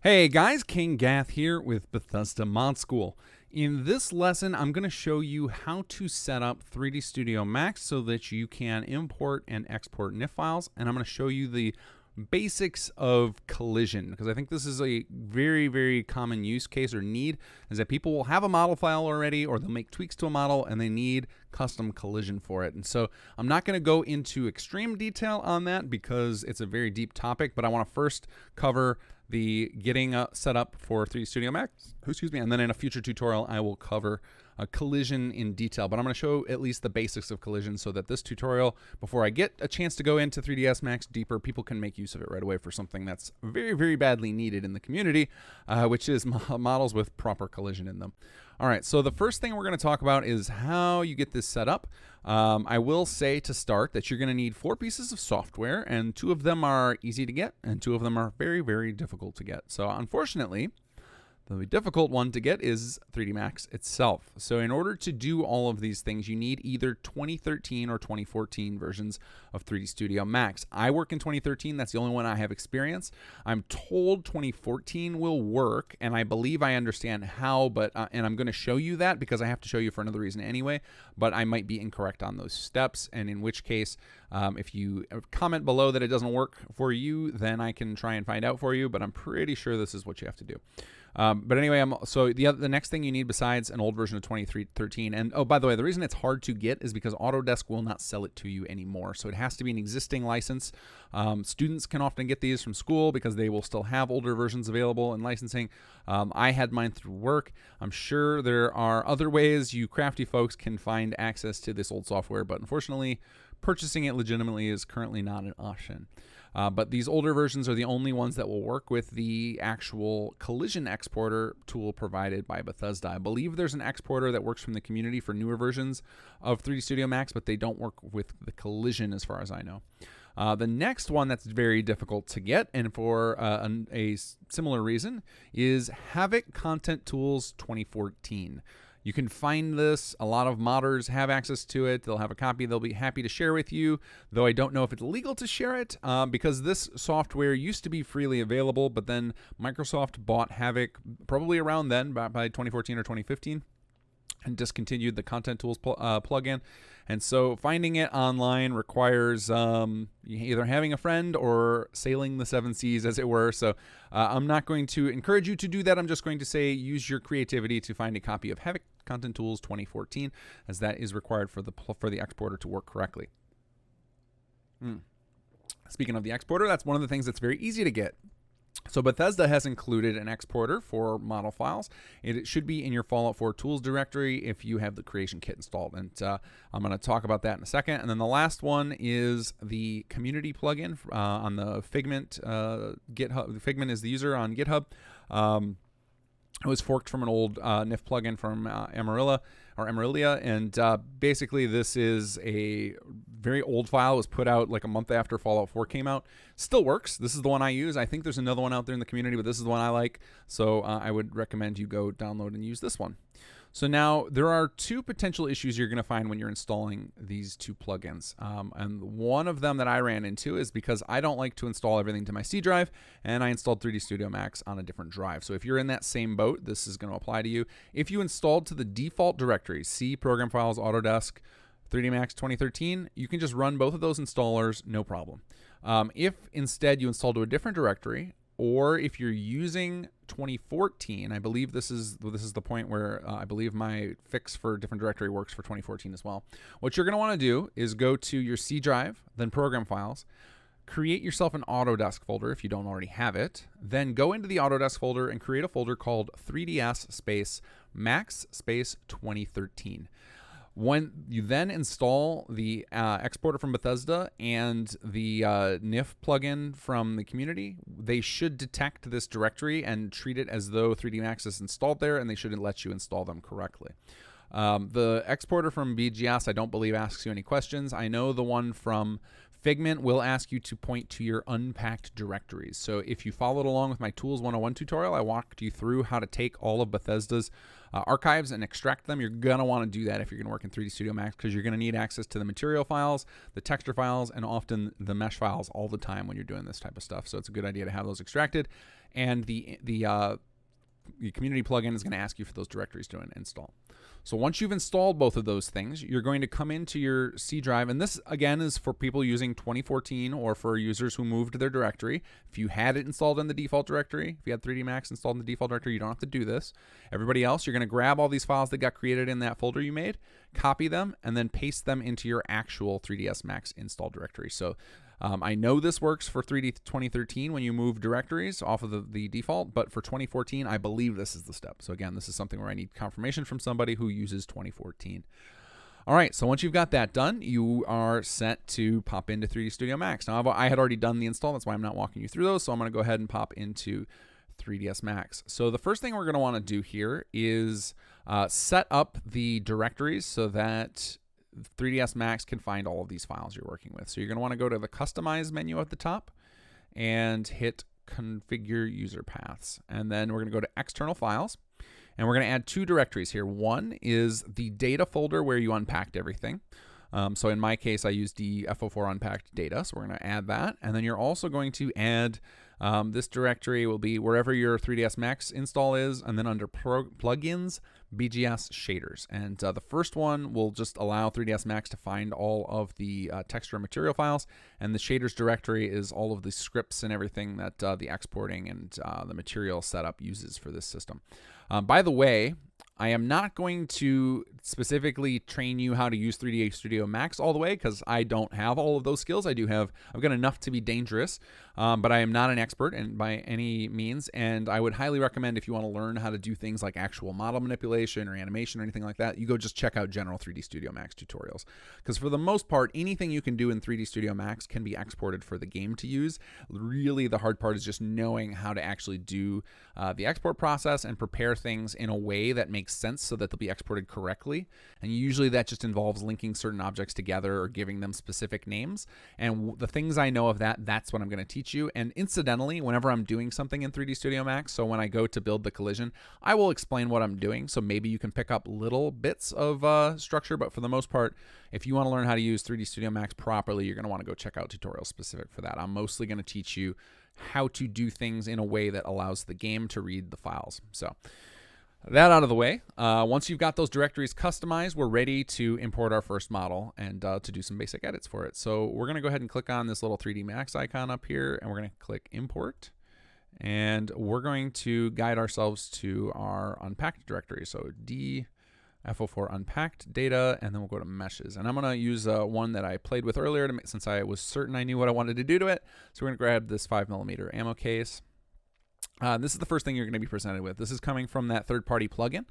Hey guys, kinggath here with Bethesda Mod School. In this lesson, I'm going to show you how to set up 3D Studio Max so that you can import and export NIF files, and I'm going to show you the basics of collision, because I think this is a very common use case or need, is that people will have a model file already, or they'll make tweaks to a model and they need custom collision for it. And so I'm not going to go into extreme detail on that because it's a very deep topic, but I want to first cover the getting set up for 3D Studio Max, and then in a future tutorial I will cover collision in detail. But I'm going to show at least the basics of collision so that this tutorial, before I get a chance to go into 3ds Max deeper, people can make use of it right away for something that's very badly needed in the community, which is models with proper collision in them. All right, so the first thing we're going to talk about is how you get this set up. I will say to start that you're going to need 4 pieces of software, and 2 of them are easy to get, and 2 of them are very difficult to get. So unfortunately, the difficult one to get is 3D Max itself. So in order to do all of these things, you need either 2013 or 2014 versions of 3D Studio Max. I work in 2013. That's the only one I have experience. I'm told 2014 will work, and I believe I understand how, but and I'm going to show you that because I have to show you for another reason anyway, but I might be incorrect on those steps, and in which case, if you comment below that it doesn't work for you, then I can try and find out for you, but I'm pretty sure this is what you have to do. But anyway, so the next thing you need besides an old version of 2013, and oh, by the way, the reason it's hard to get is because Autodesk will not sell it to you anymore. So it has to be an existing license. Students can often get these from school because they will still have older versions available in licensing. I had mine through work. I'm sure there are other ways you crafty folks can find access to this old software, but unfortunately, purchasing it legitimately is currently not an option. But these older versions are the only ones that will work with the actual collision exporter tool provided by Bethesda. I believe there's an exporter that works from the community for newer versions of 3D Studio Max, but they don't work with the collision as far as I know. The next one that's very difficult to get, and for a similar reason, is Havoc Content Tools 2014. You can find this. A lot of modders have access to it. They'll have a copy they'll be happy to share with you, though I don't know if it's legal to share it because this software used to be freely available, but then Microsoft bought Havoc probably around then, by 2014 or 2015, and discontinued the Content Tools plugin. And so finding it online requires either having a friend or sailing the 7 seas, as it were. So I'm not going to encourage you to do that. I'm just going to say use your creativity to find a copy of Havoc Content Tools 2014, as that is required for the exporter to work correctly. Speaking of the exporter, that's one of the things that's very easy to get. So Bethesda has included an exporter for model files. It should be in your Fallout 4 tools directory if you have the creation kit installed. And I'm going to talk about that in a second. And then the last one is the community plugin on the Figment GitHub. Figment is the user on GitHub. It was forked from an old NIF plugin from Amarillia, and basically this is a very old file. It was put out like a month after Fallout 4 came out. Still works. This is the one I use. I think there's another one out there in the community, but this is the one I like. So I would recommend you go download and use this one. So now there are 2 potential issues you're going to find when you're installing these 2 plugins. And one of them that I ran into is because I don't like to install everything to my C drive, and I installed 3D Studio Max on a different drive. So if you're in that same boat, this is going to apply to you. If you installed to the default directories, C, Program Files, Autodesk, 3D Max 2013, you can just run both of those installers, no problem. If instead you install to a different directory, or if you're using 2014, I believe this is the point where I believe my fix for different directory works for 2014 as well. What you're going to want to do is go to your C drive, then Program Files, create yourself an Autodesk folder if you don't already have it, then go into the Autodesk folder and create a folder called 3ds space Max space 2013. When you then install the exporter from Bethesda and the NIF plugin from the community, they should detect this directory and treat it as though 3D Max is installed there, and they should let you install them correctly. The exporter from BGS, I don't believe, asks you any questions. I know the one from Figment will ask you to point to your unpacked directories. So if you followed along with my Tools 101 tutorial, I walked you through how to take all of Bethesda's archives and extract them. You're going to want to do that if you're going to work in 3D Studio Max, because you're going to need access to the material files, the texture files, and often the mesh files all the time when you're doing this type of stuff. So it's a good idea to have those extracted. And the community plugin is going to ask you for those directories to install. So once you've installed both of those things, you're going to come into your C drive. And this, again, is for people using 2014 or for users who moved their directory. If you had it installed in the default directory, if you had 3D Max installed in the default directory, you don't have to do this. Everybody else, you're going to grab all these files that got created in that folder you made, copy them, and then paste them into your actual 3ds Max install directory. So I know this works for 3D 2013 when you move directories off of the default, but for 2014, I believe this is the step. So again, this is something where I need confirmation from somebody who uses 2014. All right, so once you've got that done, you are set to pop into 3D Studio Max. Now, I had already done the install. That's why I'm not walking you through those. So I'm going to go ahead and pop into 3ds Max. So the first thing we're going to want to do here is set up the directories so that 3ds Max can find all of these files you're working with. So you're going to want to go to the Customize menu at the top and hit Configure User Paths. And then we're going to go to External Files. And we're going to add two directories here. One is the data folder where you unpacked everything. So in my case, I used the FO4 unpacked data. So we're going to add that. And then you're also going to add this directory will be wherever your 3ds Max install is, and then under plugins, BGS shaders. And the first one will just allow 3ds Max to find all of the texture and material files, and the shaders directory is all of the scripts and everything that the exporting and the material setup uses for this system. By the way, I am not going to specifically train you how to use 3D Studio Max all the way, because I don't have all of those skills. I've got enough to be dangerous, but I am not an expert by any means. And I would highly recommend, if you want to learn how to do things like actual model manipulation or animation or anything like that, you go just check out general 3D Studio Max tutorials. Because for the most part, anything you can do in 3D Studio Max can be exported for the game to use. Really, the hard part is just knowing how to actually do the export process and prepare things in a way that makes sense so that they'll be exported correctly. And usually that just involves linking certain objects together or giving them specific names. And the things I know of that's what I'm going to teach you. And incidentally, whenever I'm doing something in 3D Studio Max, so when I go to build the collision, I will explain what I'm doing. So maybe you can pick up little bits of structure, but for the most part, if you want to learn how to use 3D Studio Max properly, you're going to want to go check out tutorials specific for that. I'm mostly going to teach you how to do things in a way that allows the game to read the files. So that out of the way, once you've got those directories customized, we're ready to import our first model and to do some basic edits for it. So we're going to go ahead and click on this little 3D Max icon up here, and we're going to click Import. And we're going to guide ourselves to our unpacked directory. So FO4 unpacked data, and then we'll go to meshes. And I'm going to use one that I played with earlier since I was certain I knew what I wanted to do to it. So we're going to grab this 5mm ammo case. This is the first thing you're going to be presented with. This is coming from that third-party plugin.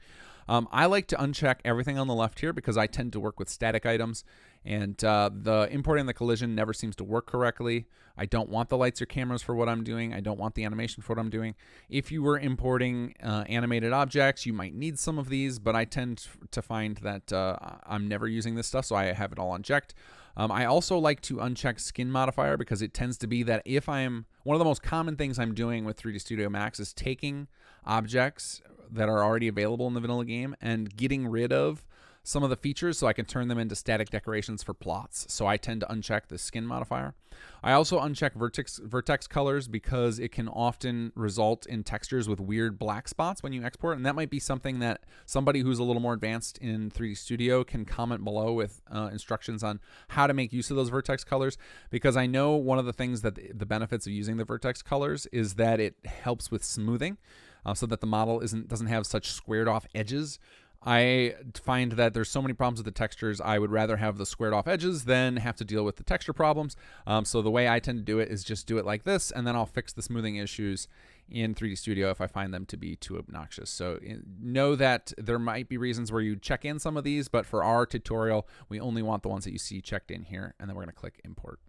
I like to uncheck everything on the left here because I tend to work with static items, and the importing the collision never seems to work correctly. I don't want the lights or cameras for what I'm doing. I don't want the animation for what I'm doing. If you were importing animated objects, you might need some of these, but I tend to find that I'm never using this stuff, so I have it all unchecked. I also like to uncheck skin modifier because it tends to be that one of the most common things I'm doing with 3D Studio Max is taking objects that are already available in the vanilla game and getting rid of some of the features so I can turn them into static decorations for plots. So I tend to uncheck the skin modifier. I also uncheck vertex colors because it can often result in textures with weird black spots when you export, and that might be something that somebody who's a little more advanced in 3D Studio can comment below with instructions on how to make use of those vertex colors, because I know one of the things that the benefits of using the vertex colors is that it helps with smoothing so that the model doesn't have such squared off edges. I find that there's so many problems with the textures. I would rather have the squared off edges than have to deal with the texture problems. So the way I tend to do it is just do it like this, and then I'll fix the smoothing issues in 3D Studio if I find them to be too obnoxious. So know that there might be reasons where you check in some of these, but for our tutorial, we only want the ones that you see checked in here, and then we're going to click Import.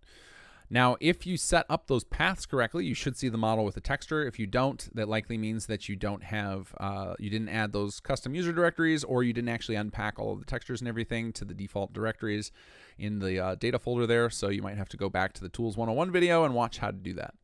Now, if you set up those paths correctly, you should see the model with the texture. If you don't, that likely means that you don't have, you didn't add those custom user directories, or you didn't actually unpack all of the textures and everything to the default directories in the data folder there. So you might have to go back to the Tools 101 video and watch how to do that.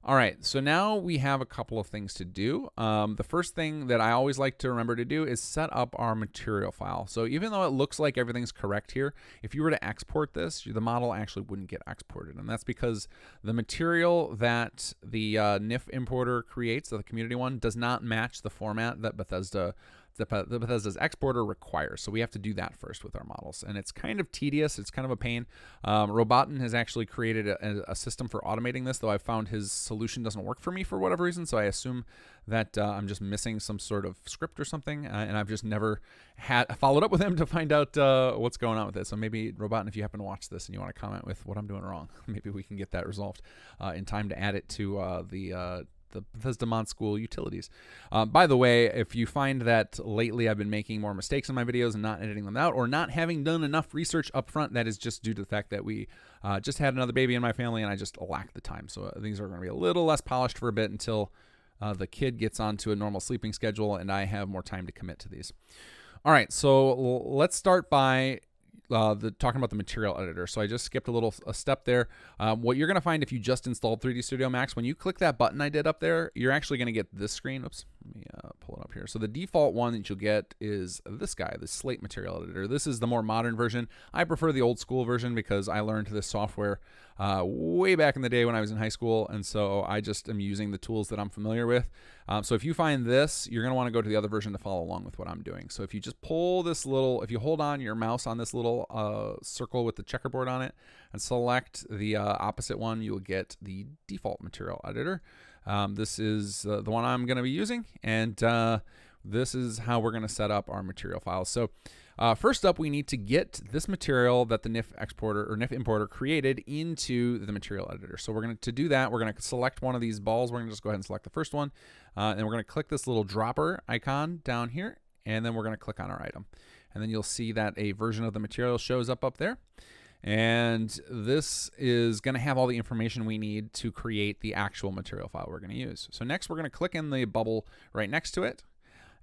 All right, so now we have a couple of things to do. The first thing that I always like to remember to do is set up our material file. So even though it looks like everything's correct here, if you were to export this, the model actually wouldn't get exported. And that's because the material that the NIF importer creates, the community one, does not match the format that Bethesda's exporter requires. So we have to do that first with our models. And it's kind of tedious. It's kind of a pain. Robotin has actually created a system for automating this, though I found his solution doesn't work for me for whatever reason. So I assume that I'm just missing some sort of script or something. And I've just never followed up with him to find out what's going on with it. So maybe, Robotin, if you happen to watch this and you want to comment with what I'm doing wrong, maybe we can get that resolved in time to add it to the Bethesda Mod School utilities. By the way, if you find that lately I've been making more mistakes in my videos and not editing them out, or not having done enough research up front, that is just due to the fact that we just had another baby in my family and I just lack the time. So things are going to be a little less polished for a bit until the kid gets onto a normal sleeping schedule and I have more time to commit to these. All right, so let's start by talking about the material editor. So I just skipped a step there. What you're going to find if you just installed 3D Studio Max, when you click that button I did up there, you're actually going to get this screen. Oops, let me pull it up here. So the default one that you'll get is this guy, the Slate material editor. This is the more modern version. I prefer the old school version because I learned this software way back in the day when I was in high school, and so I just am using the tools that I'm familiar with. So if you find this, you're going to want to go to the other version to follow along with what I'm doing. So if you just pull this little, if you hold on your mouse on this little circle with the checkerboard on it and select the opposite one, you will get the default material editor. This is the one I'm going to be using, and this is how we're going to set up our material files. So first up, we need to get this material that the NIF exporter or NIF importer created into the material editor. So we're going to do that. We're going to select one of these balls. We're going to just go ahead and select the first one, and we're going to click this little dropper icon down here, and then we're going to click on our item. And then you'll see that a version of the material shows up there. And this is going to have all the information we need to create the actual material file we're going to use. So next, we're going to click in the bubble right next to it.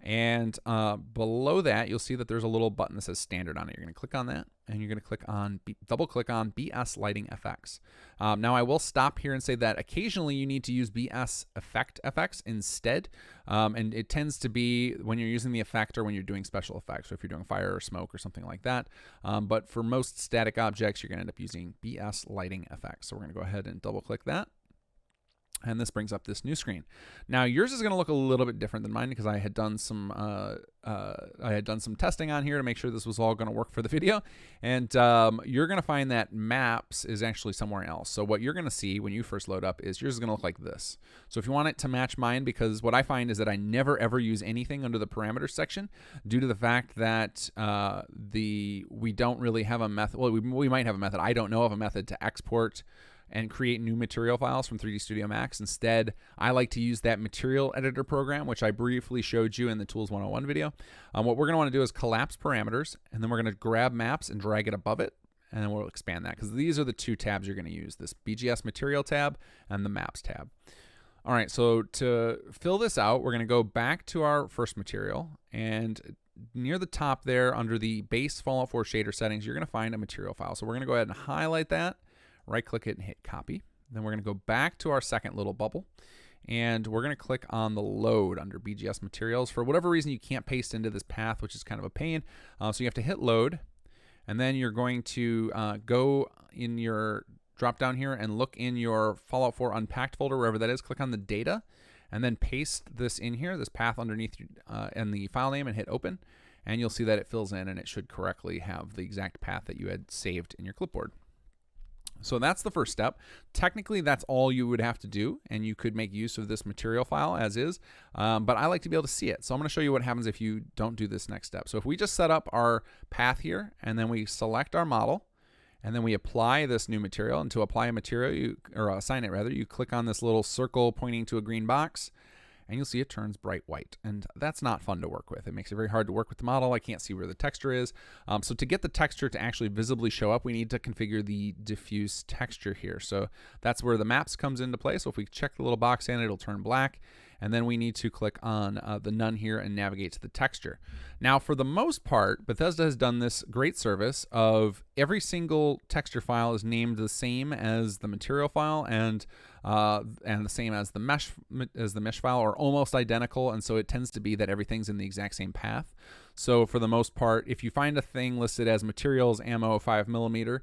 And below that, you'll see that there's a little button that says standard on it. You're going to click on that, and you're going to click on double click on BS Lighting FX. Now I will stop here and say that occasionally you need to use BS Effect FX instead. And it tends to be when you're using the effect or when you're doing special effects. So if you're doing fire or smoke or something like that. But for most static objects, you're going to end up using BS Lighting FX. So we're going to go ahead and double click that. And this brings up this new screen. Now yours is going to look a little bit different than mine because I had done some testing on here to make sure this was all going to work for the video. And you're going to find that maps is actually somewhere else. So what you're going to see when you first load up is yours is going to look like this. So if you want it to match mine, because what I find is that I never ever use anything under the parameters section due to the fact that we don't really have a method. Well, we might have a method. I don't know of a method to export and create new material files from 3D Studio Max. Instead, I like to use that material editor program, which I briefly showed you in the Tools 101 video. What we're going to want to do is collapse parameters, and then we're going to grab maps and drag it above it, and then we'll expand that, because these are the two tabs you're going to use, this BGS material tab and the maps tab. All right, so to fill this out, we're going to go back to our first material, and near the top there, under the base Fallout 4 shader settings, you're going to find a material file. So we're going to go ahead and highlight that, right-click it, and hit copy. Then we're going to go back to our second little bubble, and we're going to click on the load under BGS materials. For whatever reason, you can't paste into this path, which is kind of a pain. So you have to hit load, and then you're going to go in your drop down here and look in your Fallout 4 unpacked folder, wherever that is. Click on the data, and then paste this in here, this path underneath and the file name, and hit open. And you'll see that it fills in, and it should correctly have the exact path that you had saved in your clipboard. So that's the first step. Technically, that's all you would have to do, and you could make use of this material file as is, but I like to be able to see it. So I'm going to show you what happens if you don't do this next step. So if we just set up our path here, and then we select our model, and then we apply this new material, and to apply a material, or assign it rather, you click on this little circle pointing to a green box, and you'll see it turns bright white. And that's not fun to work with. It makes it very hard to work with the model. I can't see where the texture is. So to get the texture to actually visibly show up, we need to configure the diffuse texture here. So that's where the maps comes into play. So if we check the little box in, it'll turn black. And then we need to click on the none here and navigate to the texture. Now, for the most part, Bethesda has done this great service of every single texture file is named the same as the material file and the same as the mesh file, or almost identical. And so it tends to be that everything's in the exact same path. So for the most part, if you find a thing listed as materials ammo 5mm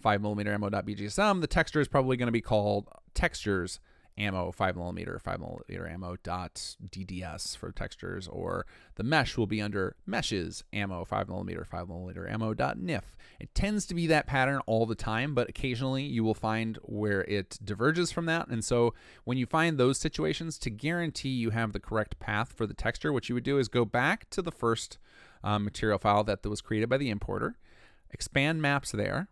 ammo.bgsm, the texture is probably going to be called textures ammo 5mm ammo.dds for textures, or the mesh will be under meshes ammo 5mm ammo.nif. It tends to be that pattern all the time, but occasionally you will find where it diverges from that. And so when you find those situations, to guarantee you have the correct path for the texture, what you would do is go back to the first material file that was created by the importer, expand maps there.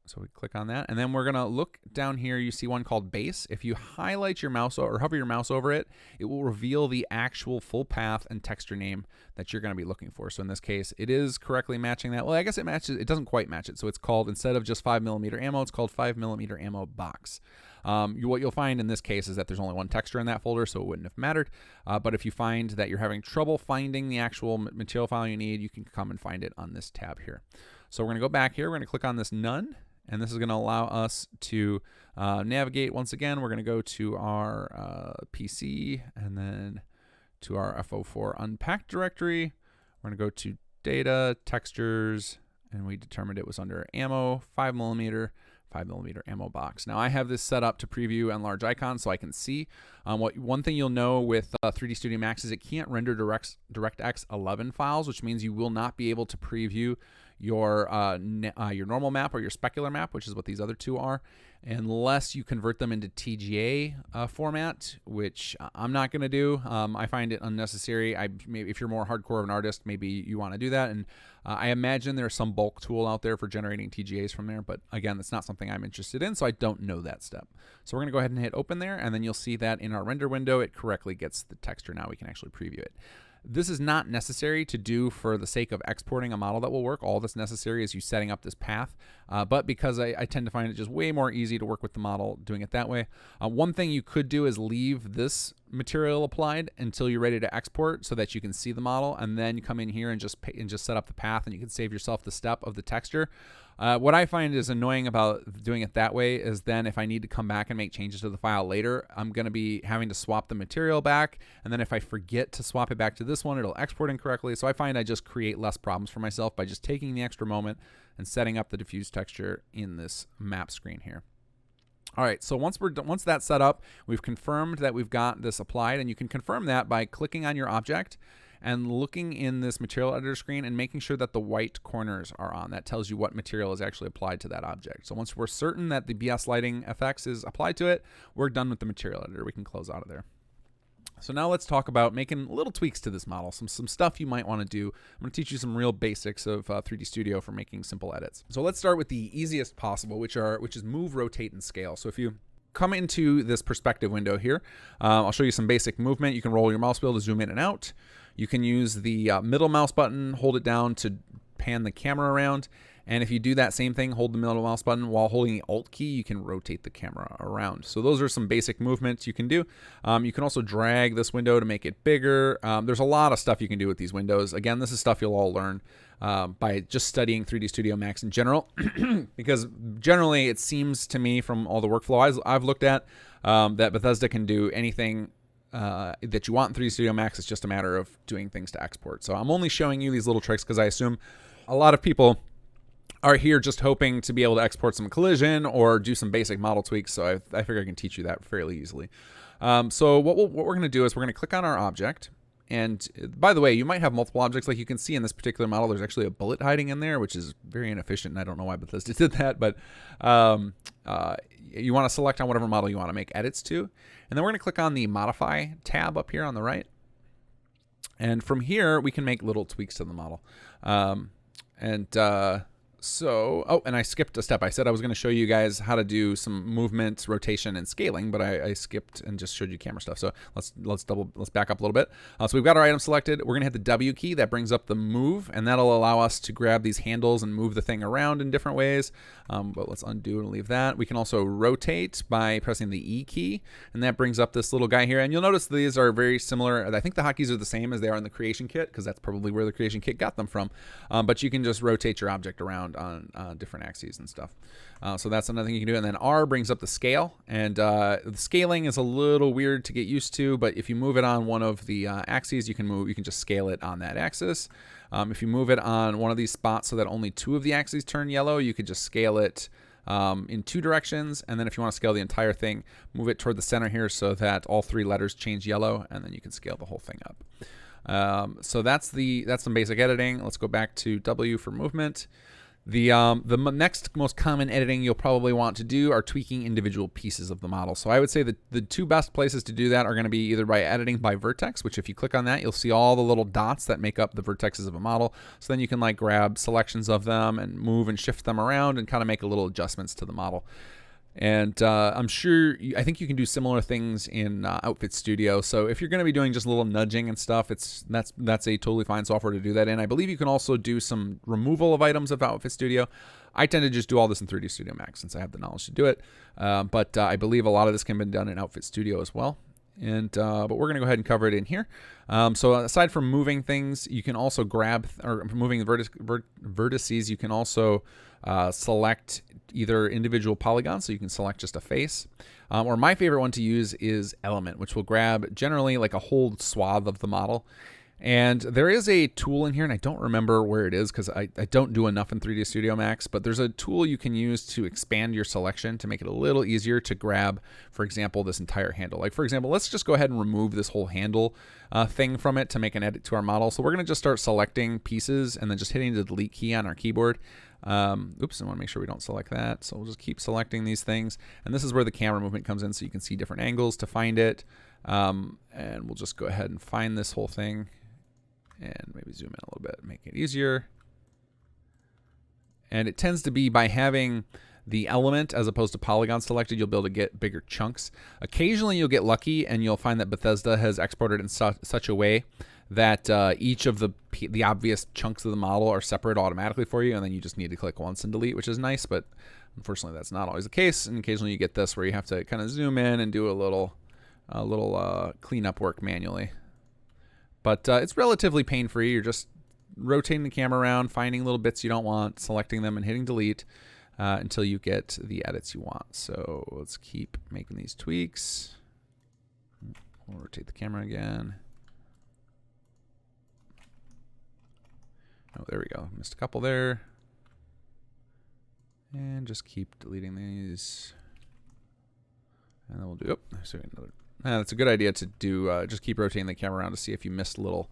So we click on that, and then we're gonna look down here. You see one called base. If you highlight your mouse or hover your mouse over it, it will reveal the actual full path and texture name that you're gonna be looking for. So in this case, it is correctly matching that. Well, I guess it matches, it doesn't quite match it. So it's called, instead of just 5mm ammo, it's called 5mm ammo box. What you'll find in this case is that there's only one texture in that folder, so it wouldn't have mattered. But if you find that you're having trouble finding the actual material file you need, you can come and find it on this tab here. So we're gonna go back here, we're gonna click on this none. And this is going to allow us to navigate. Once again, we're going to go to our PC and then to our FO4 unpacked directory. We're going to go to data, textures, and we determined it was under ammo, 5mm ammo box. Now I have this set up to preview and large icons so I can see. One thing you'll know with 3D Studio Max is it can't render DirectX 11 files, which means you will not be able to preview your normal map or your specular map, which is what these other two are, unless you convert them into TGA format, which I'm not going to do. I find it unnecessary. Maybe if you're more hardcore of an artist, maybe you want to do that. And I imagine there's some bulk tool out there for generating TGAs from there, but again, that's not something I'm interested in, so I don't know that step. So we're going to go ahead and hit open there, and then you'll see that in our render window, it correctly gets the texture. Now we can actually preview it. This is not necessary to do for the sake of exporting a model that will work. All that's necessary is you setting up this path. But because I tend to find it just way more easy to work with the model doing it that way. One thing you could do is leave this material applied until you're ready to export so that you can see the model, and then come in here and just set up the path, and you can save yourself the step of the texture. What I find is annoying about doing it that way is then if I need to come back and make changes to the file later, I'm going to be having to swap the material back. And then if I forget to swap it back to this one, it'll export incorrectly. So I find I just create less problems for myself by just taking the extra moment and setting up the diffuse texture in this map screen here. All right, so once that's set up, we've confirmed that we've got this applied, and you can confirm that by clicking on your object and looking in this material editor screen and making sure that the white corners are on. That tells you what material is actually applied to that object. So once we're certain that the BS Lighting FX is applied to it, we're done with the material editor. We can close out of there. So now let's talk about making little tweaks to this model, some stuff you might want to do. I'm going to teach you some real basics of 3D Studio for making simple edits. So let's start with the easiest possible, which is move, rotate, and scale. So if you come into this perspective window here, I'll show you some basic movement. You can roll your mouse wheel to zoom in and out. You can use the middle mouse button, hold it down to pan the camera around. And if you do that same thing, hold the middle mouse button while holding the Alt key, you can rotate the camera around. So those are some basic movements you can do. You can also drag this window to make it bigger. There's a lot of stuff you can do with these windows. Again, this is stuff you'll all learn by just studying 3D Studio Max in general, because generally it seems to me from all the workflow I've looked at that Bethesda can do anything that you want in 3D Studio Max. It's just a matter of doing things to export. So I'm only showing you these little tricks because I assume a lot of people are here just hoping to be able to export some collision or do some basic model tweaks. So I figure I can teach you that fairly easily. So what we're going to do is we're going to click on our object. And by the way, you might have multiple objects. Like you can see in this particular model, there's actually a bullet hiding in there, which is very inefficient. And I don't know why Bethesda did that, but you want to select on whatever model you want to make edits to. And then we're going to click on the Modify tab up here on the right. And from here, we can make little tweaks to the model. So, and I skipped a step. I said I was going to show you guys how to do some movement, rotation, and scaling, but I skipped and just showed you camera stuff. So let's back up a little bit. So we've got our item selected. We're going to hit the W key. That brings up the move, and that'll allow us to grab these handles and move the thing around in different ways. But let's undo and leave that. We can also rotate by pressing the E key, and that brings up this little guy here. And you'll notice these are very similar. I think the hotkeys are the same as they are in the creation kit, because that's probably where the creation kit got them from. But you can just rotate your object around on different axes and stuff. So that's another thing you can do. And then R brings up the scale, and the scaling is a little weird to get used to, but if you move it on one of the axes, you can just scale it on that axis. If you move it on one of these spots so that only 2 of the axes turn yellow, you could just scale it in 2 directions. And then if you want to scale the entire thing, move it toward the center here so that all 3 letters change yellow, and then you can scale the whole thing up. So that's some basic editing. Let's go back to W for movement. The next most common editing you'll probably want to do are tweaking individual pieces of the model. So I would say that the 2 best places to do that are going to be either by editing by vertex, which if you click on that, you'll see all the little dots that make up the vertexes of a model. So then you can like grab selections of them and move and shift them around and kind of make a little adjustments to the model. And I think you can do similar things in Outfit Studio. So if you're going to be doing just a little nudging and stuff, that's a totally fine software to do that in. I believe you can also do some removal of items of Outfit Studio. I tend to just do all this in 3D Studio Max since I have the knowledge to do it. But I believe a lot of this can be done in Outfit Studio as well. And but we're going to go ahead and cover it in here. So aside from moving things, you can also grab, or moving the vertices, you can also select either individual polygons, so you can select just a face. Or my favorite one to use is element, which will grab generally like a whole swath of the model. And there is a tool in here, and I don't remember where it is because I don't do enough in 3D Studio Max, but there's a tool you can use to expand your selection to make it a little easier to grab, for example, this entire handle. Like, for example, let's just go ahead and remove this whole handle thing from it to make an edit to our model. So we're going to just start selecting pieces and then just hitting the delete key on our keyboard. Oops, I want to make sure we don't select that. So we'll just keep selecting these things. And this is where the camera movement comes in, so you can see different angles to find it. And we'll just go ahead and find this whole thing. And maybe zoom in a little bit, make it easier. And it tends to be by having the element as opposed to polygon selected, you'll be able to get bigger chunks. Occasionally you'll get lucky and you'll find that Bethesda has exported in such a way that each of the obvious chunks of the model are separate automatically for you, and then you just need to click once and delete, which is nice, but unfortunately that's not always the case. And occasionally you get this where you have to kind of zoom in and do a little cleanup work manually. But it's relatively pain-free. You're just rotating the camera around, finding little bits you don't want, selecting them, and hitting delete until you get the edits you want. So let's keep making these tweaks. We'll rotate the camera again. Oh, there we go. Missed a couple there. And just keep deleting these. And then we'll do, so another. That's a good idea to do, just keep rotating the camera around to see if you missed little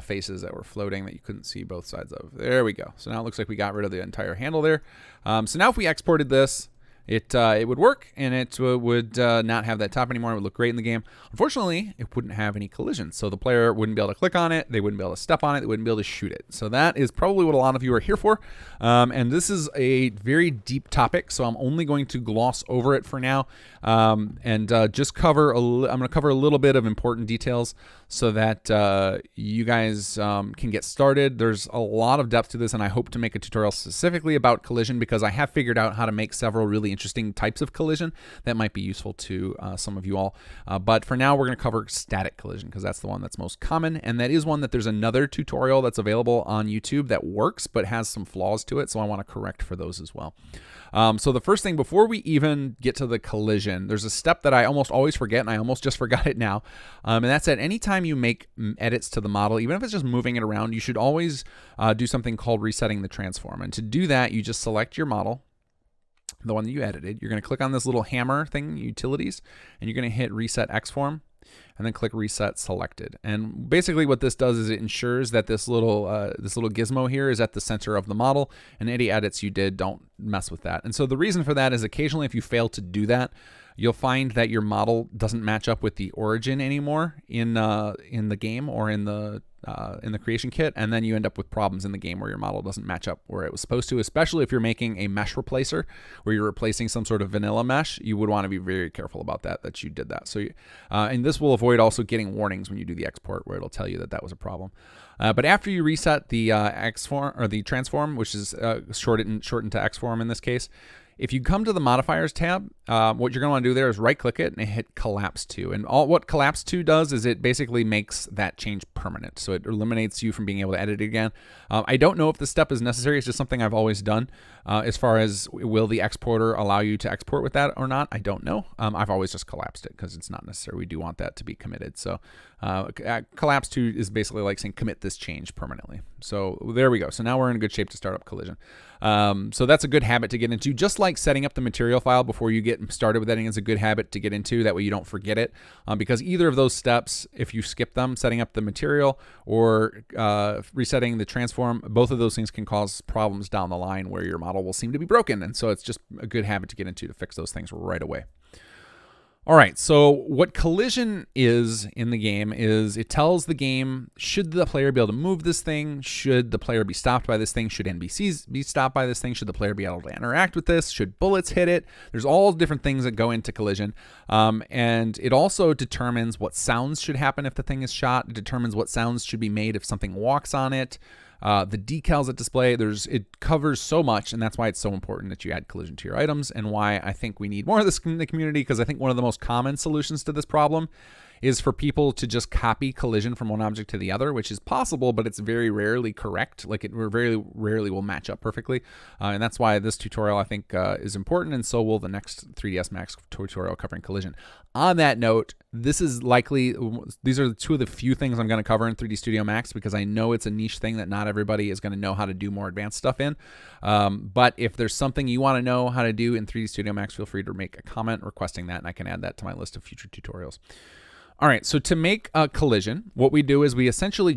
faces that were floating that you couldn't see both sides of. There we go. So now it looks like we got rid of the entire handle there. So now if we exported this, it would work, and it would not have that top anymore. It would look great in the game. Unfortunately, it wouldn't have any collisions, so the player wouldn't be able to click on it, they wouldn't be able to step on it, they wouldn't be able to shoot it. So that is probably what a lot of you are here for, and this is a very deep topic, so I'm only going to gloss over it for now, and just cover I'm going to cover a little bit of important details so that you guys can get started. There's a lot of depth to this, and I hope to make a tutorial specifically about collision because I have figured out how to make several really interesting types of collision that might be useful to some of you all. But for now, we're going to cover static collision because that's the one that's most common, and that is one that there's another tutorial that's available on YouTube that works but has some flaws to it, so I want to correct for those as well. So the first thing, before we even get to the collision, there's a step that I almost always forget, and I almost just forgot it now, and that's that anytime you make edits to the model, even if it's just moving it around, you should always do something called resetting the transform. And to do that, you just select your model, the one that you edited. You're going to click on this little hammer thing, utilities, and you're going to hit reset X-form, and then click reset selected. And basically what this does is it ensures that this little gizmo here is at the center of the model, and any edits you did, don't mess with that. And so the reason for that is occasionally if you fail to do that, you'll find that your model doesn't match up with the origin anymore in the game or in the in the creation kit, and then you end up with problems in the game where your model doesn't match up where it was supposed to, especially if you're making a mesh replacer where you're replacing some sort of vanilla mesh. You would want to be very careful about that you did that. So, and this will avoid also getting warnings when you do the export where it'll tell you that that was a problem. But after you reset the Xform or the transform, which is shortened to Xform in this case, if you come to the modifiers tab, what you're going to want to do there is right click it and hit collapse to. And what collapse to does is it basically makes that change permanent. So it eliminates you from being able to edit it again. I don't know if this step is necessary. It's just something I've always done. As far as will the exporter allow you to export with that or not, I don't know. I've always just collapsed it because it's not necessary. We do want that to be committed. So collapse to is basically like saying commit this change permanently. So there we go. So now we're in good shape to start up Collision. So that's a good habit to get into. Just like setting up the material file before you get started with editing is a good habit to get into. That way you don't forget it. Because either of those steps, if you skip them, setting up the material or resetting the transform, both of those things can cause problems down the line where your model will seem to be broken. And so it's just a good habit to get into to fix those things right away. All right, so what collision is in the game is it tells the game, should the player be able to move this thing? Should the player be stopped by this thing? Should NPCs be stopped by this thing? Should the player be able to interact with this? Should bullets hit it? There's all different things that go into collision. And it also determines what sounds should happen if the thing is shot. It determines what sounds should be made if something walks on it. The decals that display, it covers so much, and that's why it's so important that you add collision to your items, and why I think we need more of this in the community, because I think one of the most common solutions to this problem is for people to just copy collision from one object to the other, which is possible, but it's very rarely correct. Like it very rarely will match up perfectly. And that's why this tutorial, I think, is important, and so will the next 3ds Max tutorial covering collision. On that note, these are two of the few things I'm going to cover in 3D Studio Max, because I know it's a niche thing that not everybody is going to know how to do more advanced stuff in. But if there's something you want to know how to do in 3D Studio Max, feel free to make a comment requesting that, and I can add that to my list of future tutorials. All right, so to make a collision, what we do is we essentially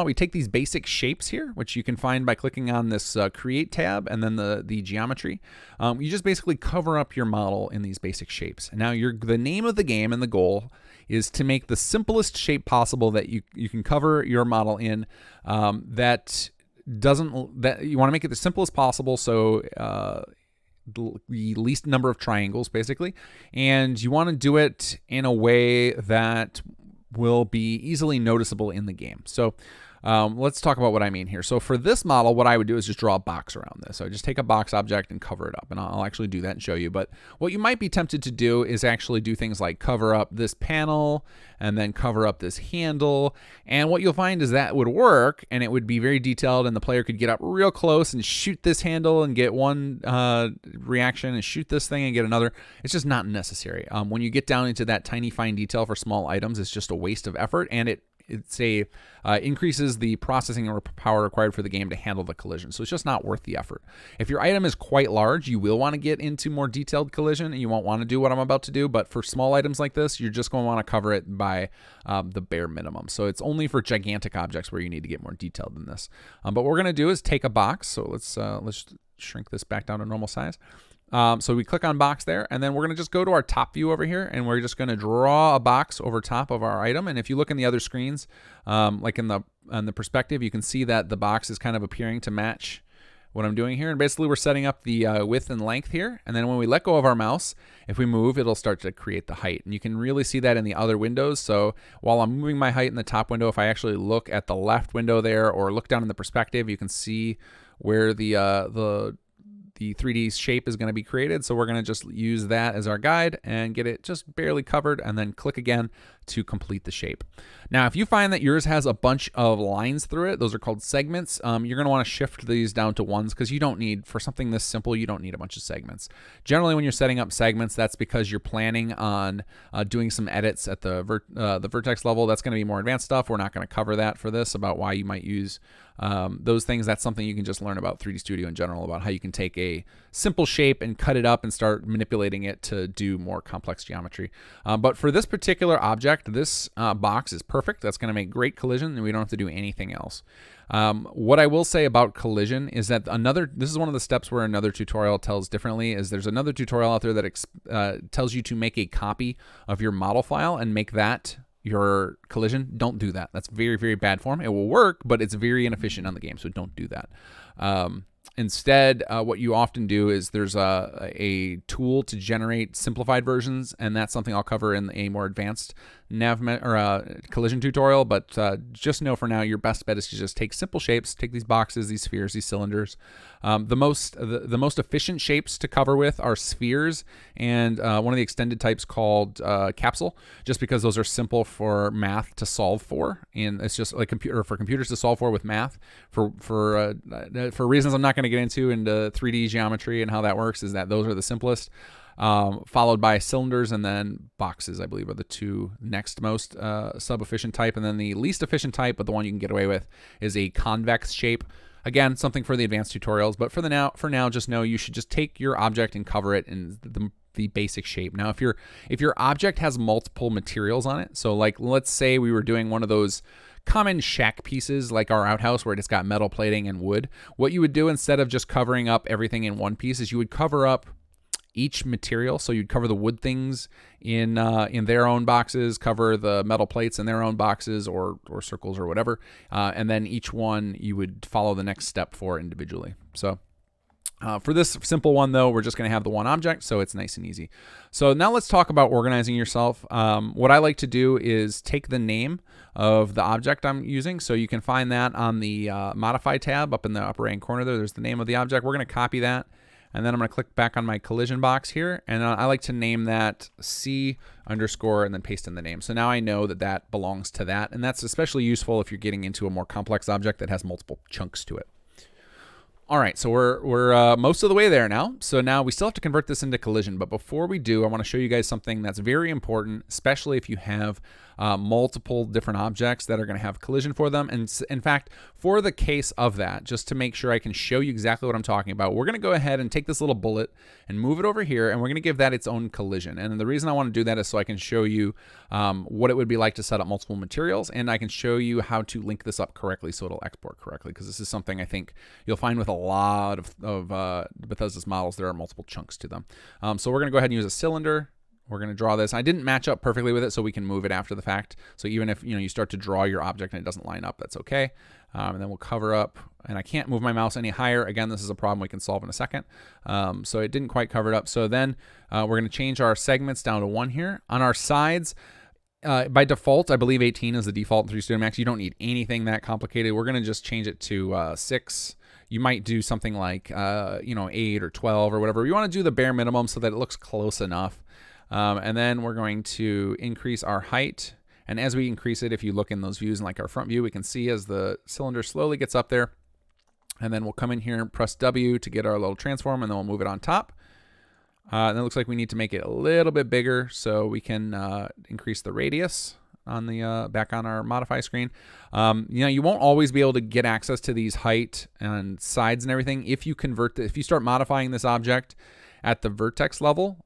we take these basic shapes here, which you can find by clicking on this Create tab and then the geometry. You just basically cover up your model in these basic shapes. And now the name of the game and the goal is to make the simplest shape possible that you can cover your model in, that you want to make it the simplest possible, so the least number of triangles basically, and you want to do it in a way that will be easily noticeable in the game. So let's talk about what I mean here. So for this model, what I would do is just draw a box around this. So I just take a box object and cover it up, and I'll actually do that and show you. But what you might be tempted to do is actually do things like cover up this panel and then cover up this handle. And what you'll find is that would work, and it would be very detailed, and the player could get up real close and shoot this handle and get one reaction, and shoot this thing and get another. It's just not necessary. When you get down into that tiny fine detail for small items, it's just a waste of effort, and it increases the processing power required for the game to handle the collision. So it's just not worth the effort. If your item is quite large, you will want to get into more detailed collision, and you won't want to do what I'm about to do. But for small items like this, you're just going to want to cover it by the bare minimum. So it's only for gigantic objects where you need to get more detailed than this. But what we're going to do is take a box. So let's shrink this back down to normal size. So we click on box there, and then we're going to just go to our top view over here, and we're just going to draw a box over top of our item. And if you look in the other screens, like on the perspective, you can see that the box is kind of appearing to match what I'm doing here. And basically we're setting up the width and length here. And then when we let go of our mouse, if we move, it'll start to create the height. And you can really see that in the other windows. So while I'm moving my height in the top window, if I actually look at the left window there or look down in the perspective, you can see where the 3D shape is going to be created. So we're going to just use that as our guide and get it just barely covered, and then click again to complete the shape. Now, if you find that yours has a bunch of lines through it, those are called segments, you're going to want to shift these down to ones, because you don't need, for something this simple, you don't need a bunch of segments. Generally, when you're setting up segments, that's because you're planning on doing some edits at the vertex level. That's going to be more advanced stuff. We're not going to cover that for this, about why you might use those things. That's something you can just learn about 3D Studio in general, about how you can take a simple shape and cut it up and start manipulating it to do more complex geometry. But for this particular object, this box is perfect. That's going to make great collision, and we don't have to do anything else. What I will say about collision is that this is one of the steps where another tutorial tells differently. Is there's another tutorial out there that tells you to make a copy of your model file and make that your collision, don't do that. That's very, very bad form. It will work, but it's very inefficient on the game, so don't do that. Instead, what you often do is there's a tool to generate simplified versions, and that's something I'll cover in a more advanced collision tutorial. But just know for now, your best bet is to just take simple shapes, take these boxes, these spheres, these cylinders. The most efficient shapes to cover with are spheres and one of the extended types called capsule, just because those are simple for math to solve for, and it's just like for computers to solve for with math. For reasons I'm not going to get into 3D geometry and how that works, is that those are the simplest. Followed by cylinders, and then boxes, I believe, are the two next most sub-efficient type. And then the least efficient type, but the one you can get away with, is a convex shape. Again, something for the advanced tutorials, but for now, just know you should just take your object and cover it in the basic shape. Now, if your object has multiple materials on it, so like let's say we were doing one of those common shack pieces like our outhouse where it's got metal plating and wood, what you would do instead of just covering up everything in one piece is you would cover up each material. So you'd cover the wood things in their own boxes, cover the metal plates in their own boxes or circles or whatever, and then each one you would follow the next step for individually. So for this simple one, though, we're just going to have the one object, so it's nice and easy. So now let's talk about organizing yourself. What I like to do is take the name of the object I'm using. So you can find that on the Modify tab up in the upper right corner there. There's the name of the object. We're going to copy that. And then I'm going to click back on my collision box here, and I like to name that C underscore and then paste in the name. So now I know that that belongs to that, and that's especially useful if you're getting into a more complex object that has multiple chunks to it. All right, so we're most of the way there now. So now we still have to convert this into collision, but before we do, I want to show you guys something that's very important, especially if you have multiple different objects that are going to have collision for them. And in fact, for the case of that, just to make sure I can show you exactly what I'm talking about, we're going to go ahead and take this little bullet and move it over here, and we're going to give that its own collision. And the reason I want to do that is so I can show you what it would be like to set up multiple materials, and I can show you how to link this up correctly so it'll export correctly, because this is something I think you'll find with a lot of Bethesda's models. There are multiple chunks to them. So we're going to go ahead and use a cylinder. We're going to draw this. I didn't match up perfectly with it, so we can move it after the fact. So even if you start to draw your object and it doesn't line up, that's okay. And then we'll cover up, and I can't move my mouse any higher. Again, this is a problem we can solve in a second. So it didn't quite cover it up. So then we're going to change our segments down to 1 here. On our sides, by default, I believe 18 is the default in 3D Studio Max. You don't need anything that complicated. We're going to just change it to 6. You might do something like 8 or 12 or whatever. You want to do the bare minimum so that it looks close enough. And then we're going to increase our height. And as we increase it, if you look in those views in like our front view, we can see as the cylinder slowly gets up there. And then we'll come in here and press W to get our little transform, and then we'll move it on top. And it looks like we need to make it a little bit bigger, so we can increase the radius on the back on our modify screen. You won't always be able to get access to these height and sides and everything if you if you start modifying this object at the vertex level,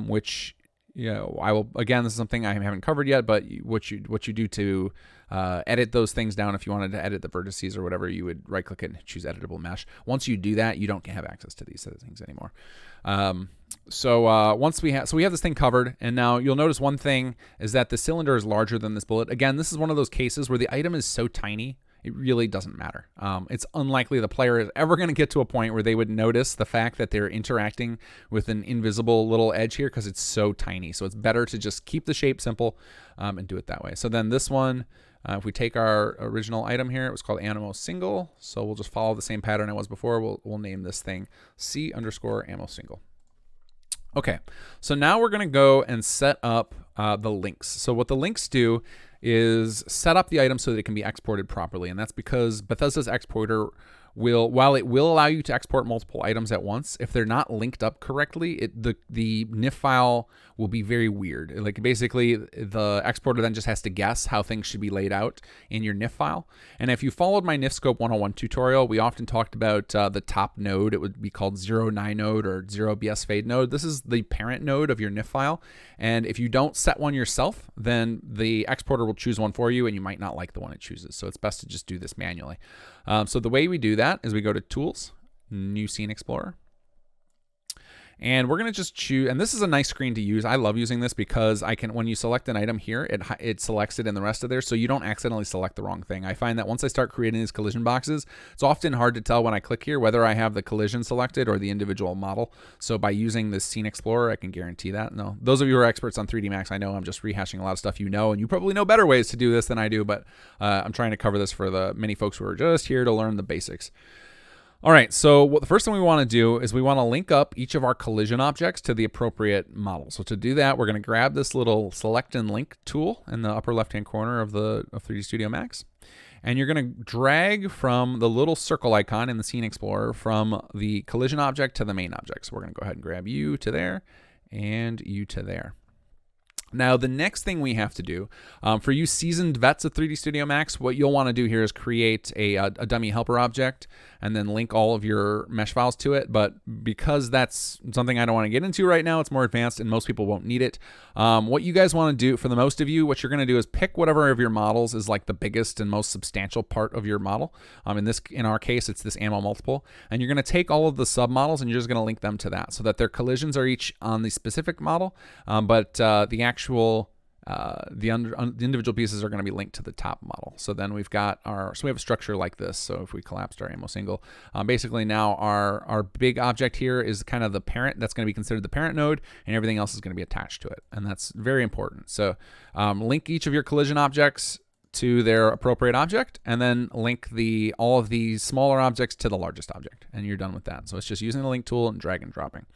which I will, again, this is something I haven't covered yet, but what you do to edit those things down, if you wanted to edit the vertices or whatever, you would right click it and choose editable mesh. Once you do that, you don't have access to these things anymore. Once we have this thing covered, and now you'll notice one thing is that the cylinder is larger than this bullet. Again, this is one of those cases where the item is so tiny, it really doesn't matter. It's unlikely the player is ever going to get to a point where they would notice the fact that they're interacting with an invisible little edge here, because it's so tiny. So it's better to just keep the shape simple and do it that way. So then this one, if we take our original item here, it was called ammo single. So we'll just follow the same pattern it was before. We'll name this thing C underscore ammo single. Okay, so now we're going to go and set up the links. So what the links do is set up the item so that it can be exported properly. And that's because Bethesda's exporter while it will allow you to export multiple items at once, if they're not linked up correctly, the NIF file will be very weird. Like basically the exporter then just has to guess how things should be laid out in your NIF file. And if you followed my NIF Scope 101 tutorial, we often talked about the top node. It would be called 09 node or 0BS fade node. This is the parent node of your NIF file. And if you don't set one yourself, then the exporter will choose one for you, and you might not like the one it chooses. So it's best to just do this manually. So the way we do that is we go to Tools, New Scene Explorer. And we're going to just choose, and this is a nice screen to use. I love using this because I can, when you select an item here, it selects it in the rest of there, so you don't accidentally select the wrong thing. I find that once I start creating these collision boxes, it's often hard to tell when I click here whether I have the collision selected or the individual model. So by using this Scene Explorer, I can guarantee that. No, those of you who are experts on 3D Max, I know I'm just rehashing a lot of stuff you know, and you probably know better ways to do this than I do, but I'm trying to cover this for the many folks who are just here to learn the basics. All right, so the first thing we want to do is we want to link up each of our collision objects to the appropriate model. So to do that, we're going to grab this little select and link tool in the upper left-hand corner of 3D Studio Max. And you're going to drag from the little circle icon in the Scene Explorer from the collision object to the main object. So we're going to go ahead and grab you to there and you to there. Now, the next thing we have to do, for you seasoned vets of 3D Studio Max, what you'll want to do here is create a dummy helper object and then link all of your mesh files to it. But because that's something I don't want to get into right now, it's more advanced and most people won't need it. What you guys want to do, for the most of you, what you're going to do is pick whatever of your models is like the biggest and most substantial part of your model. In our case, it's this ammo multiple. And you're going to take all of the submodels and you're just going to link them to that so that their collisions are each on the specific model, but the individual pieces are going to be linked to the top model. So then we've got so we have a structure like this. So if we collapsed our ammo single, basically now our big object here is kind of the parent. That's going to be considered the parent node, and everything else is going to be attached to it. And that's very important. So link each of your collision objects to their appropriate object, and then link all of the smaller objects to the largest object, and you're done with that. So it's just using the link tool and drag and dropping.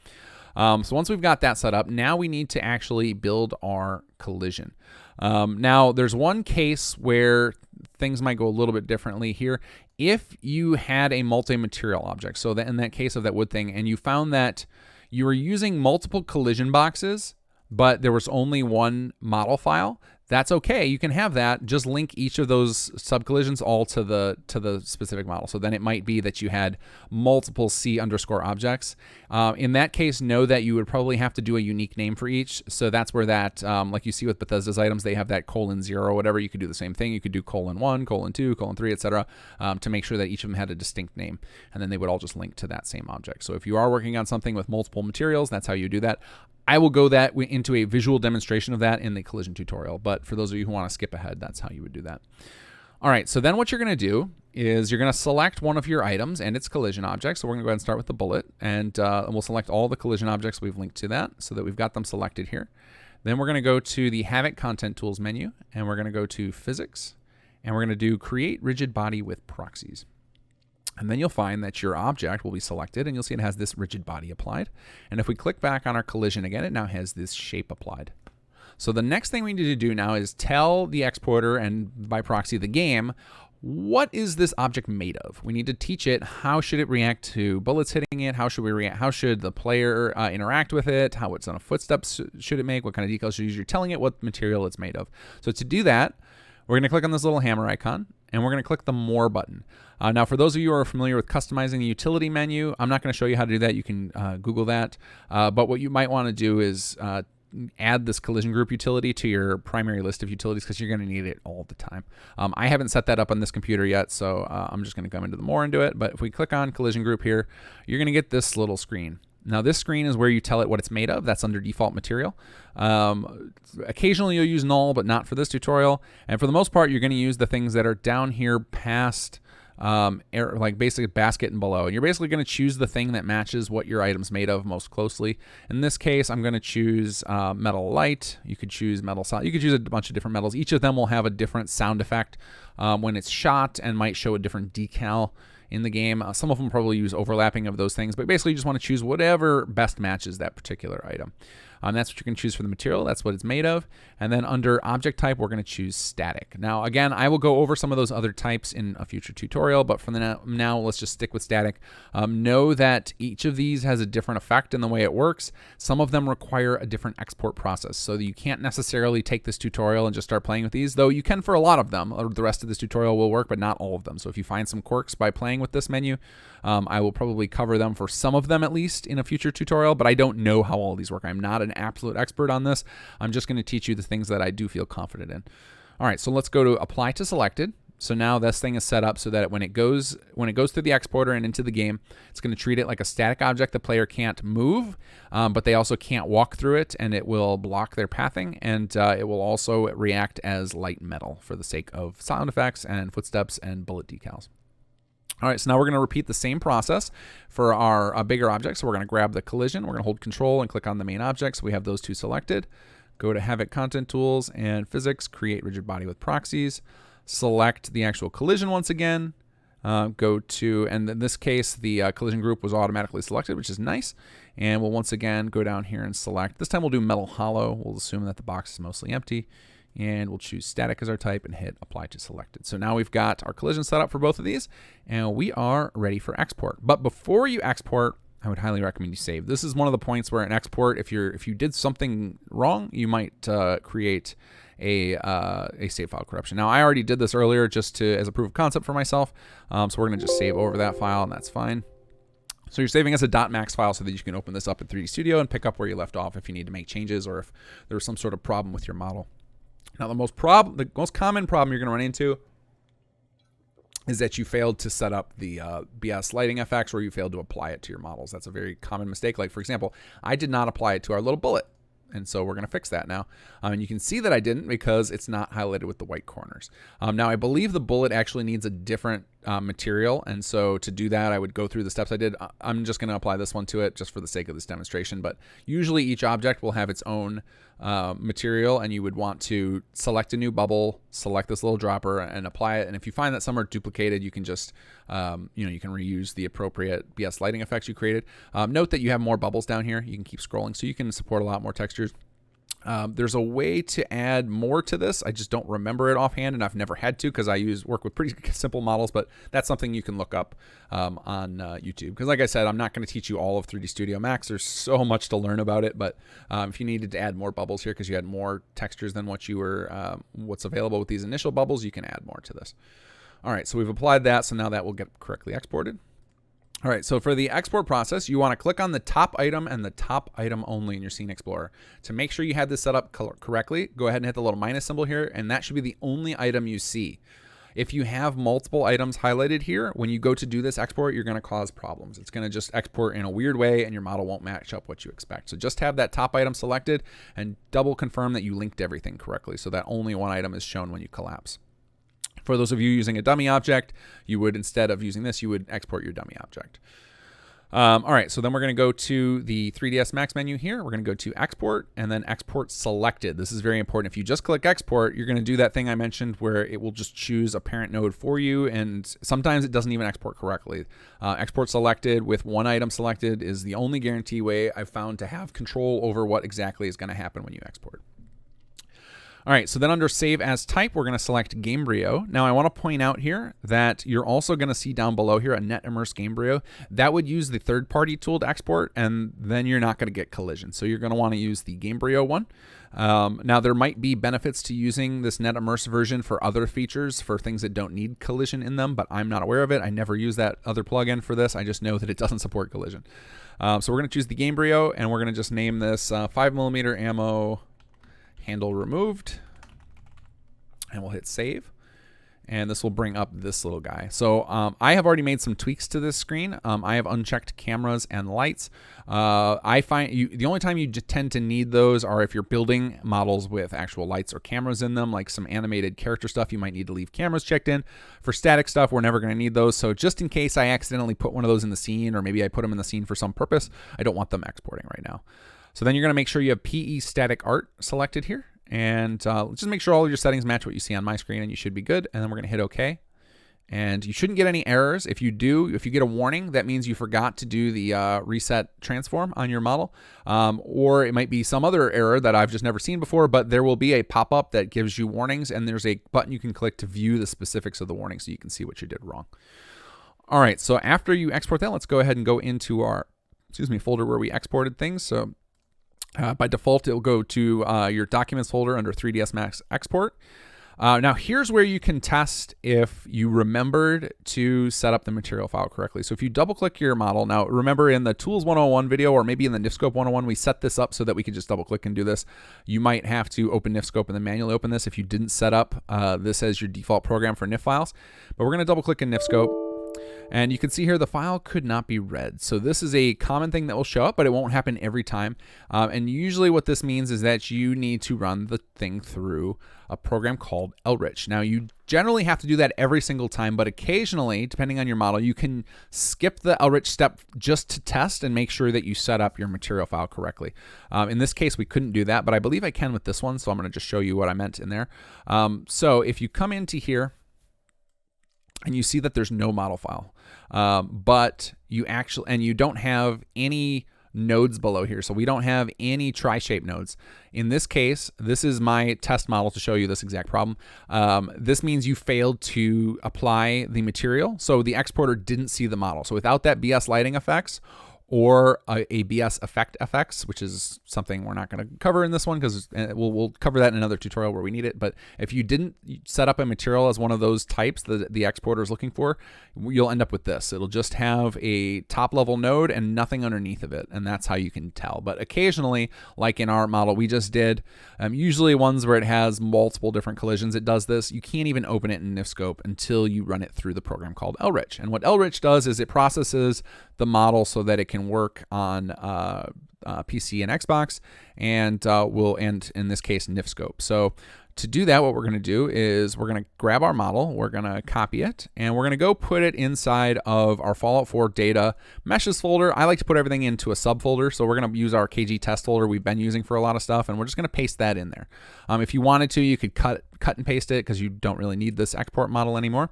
So once we've got that set up, now we need to actually build our collision. Now, there's one case where things might go a little bit differently here. If you had a multi-material object, so that in that case of that wood thing, and you found that you were using multiple collision boxes, but there was only one model file, that's okay. You can have that. Just link each of those subcollisions all to the specific model. So then it might be that you had multiple C_objects. In that case, know that you would probably have to do a unique name for each. So that's where that, like you see with Bethesda's items, they have that :0 or whatever. You could do the same thing. You could do :1, :2, :3, etc. To make sure that each of them had a distinct name, and then they would all just link to that same object. So if you are working on something with multiple materials, that's how you do that. I will go into a visual demonstration of that in the collision tutorial, but for those of you who want to skip ahead, that's how you would do that. All right, so then what you're going to do is you're going to select one of your items and its collision object. So we're going to go ahead and start with the bullet, and we'll select all the collision objects we've linked to that so that we've got them selected here. Then we're going to go to the Havoc Content Tools menu, and we're going to go to Physics, and we're going to do Create Rigid Body with Proxies. And then you'll find that your object will be selected, and you'll see it has this rigid body applied. And if we click back on our collision again, it now has this shape applied. So the next thing we need to do now is tell the exporter, and by proxy the game, what is this object made of? We need to teach it how should it react to bullets hitting it, how should we react, how should the player interact with it, how what kind of footsteps should it make, what kind of decals should you use. You're telling it what material it's made of. So to do that, we're going to click on this little hammer icon, and we're going to click the More button. Now, for those of you who are familiar with customizing the utility menu, I'm not going to show you how to do that. You can Google that. But what you might want to do is add this collision group utility to your primary list of utilities because you're going to need it all the time. I haven't set that up on this computer yet, so I'm just going to come into the More and do it. But if we click on collision group here, you're going to get this little screen. Now, this screen is where you tell it what it's made of. That's under default material. Occasionally, you'll use null, but not for this tutorial. And for the most part, you're going to use the things that are down here past like basically basket and below. And you're basically going to choose the thing that matches what your item's made of most closely. In this case, I'm going to choose metal light. You could choose metal solid. You could choose a bunch of different metals. Each of them will have a different sound effect when it's shot and might show a different decal in the game. Some of them probably use overlapping of those things, but basically you just want to choose whatever best matches that particular item. That's what you can choose for the material. That's what it's made of. And then under object type, we're going to choose static. Now, again, I will go over some of those other types in a future tutorial, but for the now, let's just stick with static. Know that each of these has a different effect in the way it works. Some of them require a different export process, so that you can't necessarily take this tutorial and just start playing with these, though you can for a lot of them. The rest of this tutorial will work, but not all of them. So if you find some quirks by playing with this menu, I will probably cover them for some of them at least in a future tutorial, but I don't know how all these work. I'm not an absolute expert on this. I'm just going to teach you the things that I do feel confident in. All right, so let's go to apply to selected. So now this thing is set up so that when it goes through the exporter and into the game, it's going to treat it like a static object the player can't move, but they also can't walk through it, and it will block their pathing, and it will also react as light metal for the sake of sound effects and footsteps and bullet decals. All right, so now we're going to repeat the same process for our bigger objects. So we're going to grab the collision. We're going to hold Control and click on the main object. So we have those two selected. Go to Havoc Content Tools and Physics, Create Rigid Body with Proxies. Select the actual collision once again. Go to, and in this case, the collision group was automatically selected, which is nice. And we'll once again go down here and select. This time we'll do Metal Hollow. We'll assume that the box is mostly empty. And we'll choose static as our type and hit apply to selected. So now we've got our collision set up for both of these, and we are ready for export. But before you export, I would highly recommend you save. This is one of the points where an export, if you did something wrong, you might create a save file corruption. Now I already did this earlier just as a proof of concept for myself, so we're gonna just save over that file, and that's fine. So you're saving as a .max file so that you can open this up in 3D Studio and pick up where you left off if you need to make changes or if there was some sort of problem with your model. Now, the most common problem you're going to run into is that you failed to set up the BS lighting effects, or you failed to apply it to your models. That's a very common mistake. Like, for example, I did not apply it to our little bullet. And so we're going to fix that now. And you can see that I didn't because it's not highlighted with the white corners. Now, I believe the bullet actually needs a different material. And so to do that, I would go through the steps I did. I'm just going to apply this one to it just for the sake of this demonstration. But usually each object will have its own material, and you would want to select a new bubble, select this little dropper, and apply it. And if you find that some are duplicated, you can just, you can reuse the appropriate BS lighting effects you created. Note that you have more bubbles down here. You can keep scrolling, so you can support a lot more textures. There's a way to add more to this. I just don't remember it offhand, and I've never had to because I work with pretty simple models, but that's something you can look up on YouTube. Because like I said, I'm not going to teach you all of 3D Studio Max. There's so much to learn about it, but if you needed to add more bubbles here because you had more textures than what's available with these initial bubbles, you can add more to this. All right, so we've applied that, so now that will get correctly exported. All right, so for the export process, you want to click on the top item and the top item only in your Scene Explorer. To make sure you had this set up correctly, go ahead and hit the little minus symbol here, and that should be the only item you see. If you have multiple items highlighted here, when you go to do this export, you're going to cause problems. It's going to just export in a weird way, and your model won't match up what you expect. So just have that top item selected and double confirm that you linked everything correctly so that only one item is shown when you collapse. For those of you using a dummy object, you would, instead of using this, you would export your dummy object. All right, so then we're going to go to the 3ds Max menu here. We're going to go to Export and then Export Selected. This is very important. If you just click Export, you're going to do that thing I mentioned where it will just choose a parent node for you, and sometimes it doesn't even export correctly. Export Selected with one item selected is the only guarantee way I've found to have control over what exactly is going to happen when you export. All right, so then under Save As Type, we're going to select Gamebryo. Now, I want to point out here that you're also going to see down below here a Net Immerse Gamebryo. That would use the third-party tool to export, and then you're not going to get collision. So you're going to want to use the Gamebryo one. Now, there might be benefits to using this Net Immerse version for other features, for things that don't need collision in them, but I'm not aware of it. I never use that other plugin for this. I just know that it doesn't support collision. So we're going to choose the Gamebryo, and we're going to just name this 5mm ammo handle removed, and we'll hit save, and this will bring up this little guy. So I have already made some tweaks to this screen. I have unchecked cameras and lights. I find the only time you tend to need those are if you're building models with actual lights or cameras in them, like some animated character stuff. You might need to leave cameras checked in. For static stuff, we're never going to need those. So just in case I accidentally put one of those in the scene, or maybe I put them in the scene for some purpose, I don't want them exporting right now. So then you're going to make sure you have PE Static Art selected here. And just make sure all of your settings match what you see on my screen, and you should be good. And then we're going to hit OK. And you shouldn't get any errors. If you do, if you get a warning, that means you forgot to do the reset transform on your model. Or it might be some other error that I've just never seen before, but there will be a pop-up that gives you warnings, and there's a button you can click to view the specifics of the warning so you can see what you did wrong. All right, so after you export that, let's go ahead and go into our folder where we exported things. So by default, it'll go to your Documents folder under 3ds Max Export. Now here's where you can test if you remembered to set up the material file correctly. So if you double click your model, now remember in the Tools 101 video, or maybe in the NifScope 101, we set this up so that we could just double click and do this. You might have to open NifScope and then manually open this if you didn't set up this as your default program for NIF files. But we're gonna double click in NifScope. And you can see here the file could not be read. So this is a common thing that will show up, but it won't happen every time. And usually what this means is that you need to run the thing through a program called LRich. Now you generally have to do that every single time, but occasionally, depending on your model, you can skip the LRich step just to test and make sure that you set up your material file correctly. In this case, we couldn't do that, but I believe I can with this one. So I'm going to just show you what I meant in there. So if you come into here, and you see that there's no model file, but you actually, and you don't have any nodes below here. So we don't have any tri-shape nodes. In this case, this is my test model to show you this exact problem. This means you failed to apply the material. So the exporter didn't see the model. So without that BS lighting effects, or a BS effect FX, which is something we're not going to cover in this one because we'll cover that in another tutorial where we need it. But if you didn't set up a material as one of those types that the exporter is looking for, you'll end up with this. It'll just have a top level node and nothing underneath of it. And that's how you can tell. But occasionally, like in our model we just did, usually ones where it has multiple different collisions, it does this. You can't even open it in NifScope until you run it through the program called LRich. And what LRich does is it processes the model so that it can work on PC and Xbox, and in this case NifScope. So to do that, what we're going to do is we're going to grab our model, we're going to copy it, and we're going to go put it inside of our Fallout 4 data meshes folder. I like to put everything into a subfolder, so we're going to use our KG test folder we've been using for a lot of stuff, and we're just going to paste that in there. If you wanted to, you could cut and paste it because you don't really need this export model anymore.